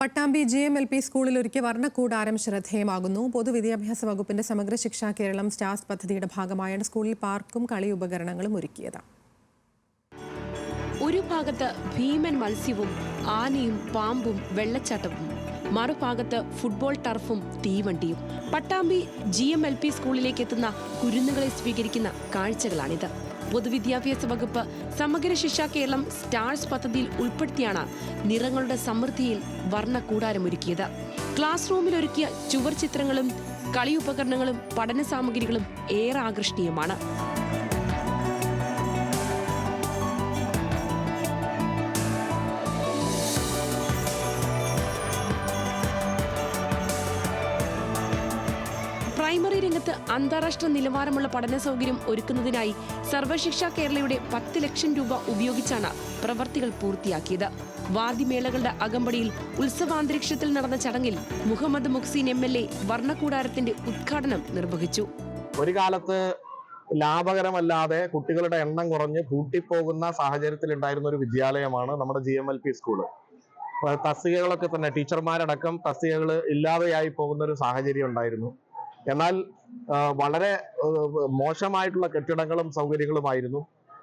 Pattambi GMLP സ്കൂളിൽ ഒരുക്കിയ വർണ്ണക്കൂടാരം ശ്രദ്ധേയമാകുന്നു. പൊതുവിദ്യാഭ്യാസ വകുപ്പിന്റെ സമഗ്ര ശിക്ഷ കേരളം സ്റ്റാർസ് പദ്ധതിയുടെ ഭാഗമായാണ് സ്കൂളിൽ പാർക്കും കളി ഉപകരണങ്ങളും ഒരുക്കിയത്. ഒരു ഭാഗത്ത് ഭീമൻ മത്സ്യവും ആനയും പാമ്പും വെള്ളച്ചാട്ടവും, മറുഭാഗത്ത് ഫുട്ബോൾ ടർഫും തീവണ്ടിയും. പട്ടാമ്പി GMLP സ്കൂളിലേക്ക് എത്തുന്ന കുരുന്നുകളെ സ്വീകരിക്കുന്ന കാഴ്ചകളാണിത്. പൊതുവിദ്യാഭ്യാസ വകുപ്പ് സമഗ്ര ശിക്ഷ കേരളം സ്റ്റാർസ് പദ്ധതിയിൽ ഉൾപ്പെടുത്തിയാണ് നിറങ്ങളുടെ സമൃദ്ധിയിൽ വർണ്ണക്കൂടാരമൊരുക്കിയത്. ക്ലാസ് റൂമിൽ ഒരുക്കിയ ചുവർ ചിത്രങ്ങളും കളിയുപകരണങ്ങളും പഠന സാമഗ്രികളും ഏറെ ആകർഷണീയമാണ്. പ്രൈമറി രംഗത്ത് അന്താരാഷ്ട്ര നിലവാരമുള്ള പഠന സൗകര്യം ഒരുക്കുന്നതിനായി സർവശിക്ഷ കേരളയുടെ 10 ലക്ഷം രൂപ ഉപയോഗിച്ചാണ് പ്രവർത്തികൾ പൂർത്തിയാക്കിയത്. വാദ്യമേളകളുടെ അകമ്പടിയിൽ ഉത്സവാന്തരീക്ഷത്തിൽ നടന്ന ചടങ്ങിൽ മുഹമ്മദ് മുഹ്സീൻ MLA വർണ്ണക്കൂടാരത്തിന്റെ ഉദ്ഘാടനം നിർവഹിച്ചു. ഒരു കാലത്ത് ലാഭകരമല്ലാതെ കുട്ടികളുടെ എണ്ണം കുറഞ്ഞ് പൂട്ടിപ്പോകുന്ന സാഹചര്യത്തിൽ ഉണ്ടായിരുന്ന ഒരു വിദ്യാലയമാണ് നമ്മുടെ GMLP സ്കൂള്. തസ്തികകളൊക്കെ തന്നെ ടീച്ചർമാരടക്കം തസ്തികകൾ ഇല്ലാതെയായി പോകുന്ന ഒരു സാഹചര്യം ഉണ്ടായിരുന്നു. എന്നാൽ വളരെ മോശമായിട്ടുള്ള കെട്ടിടങ്ങളും സൗകര്യങ്ങളുമായിരുന്നു.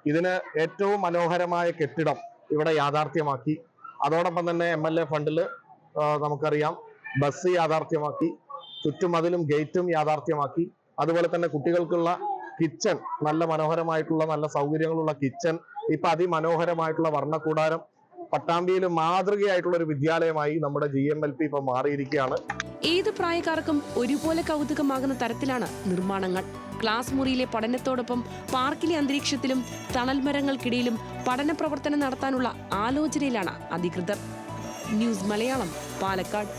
ഇതിന് ഏറ്റവും മനോഹരമായ കെട്ടിടം ഇവിടെ യാഥാർത്ഥ്യമാക്കി. അതോടൊപ്പം തന്നെ MLA ഫണ്ടിൽ നമുക്കറിയാം ബസ് യാഥാർത്ഥ്യമാക്കി, ചുറ്റുമതിലും ഗേറ്റും യാഥാർത്ഥ്യമാക്കി. അതുപോലെ തന്നെ കുട്ടികൾക്കുള്ള കിച്ചൺ, നല്ല മനോഹരമായിട്ടുള്ള നല്ല സൗകര്യങ്ങളുള്ള കിച്ചൺ, ഇപ്പൊ അതിമനോഹരമായിട്ടുള്ള വർണ്ണക്കൂടാരം, പട്ടാമ്പിയിൽ മാതൃകയായിട്ടുള്ള ഒരു വിദ്യാലയമായി നമ്മുടെ GMLP ഇപ്പൊ മാറിയിരിക്കുകയാണ്. ഏത് പ്രായക്കാർക്കും ഒരുപോലെ കൗതുകമാകുന്ന തരത്തിലാണ് നിർമ്മാണങ്ങൾ. ക്ലാസ് മുറിയിലെ പഠനത്തോടൊപ്പം പാർക്കിലെ അന്തരീക്ഷത്തിലും തണൽ മരങ്ങൾക്കിടയിലും പഠന പ്രവർത്തനം നടത്താനുള്ള ആലോചനയിലാണ് അധികൃതർ. ന്യൂസ് മലയാളം, പാലക്കാട്.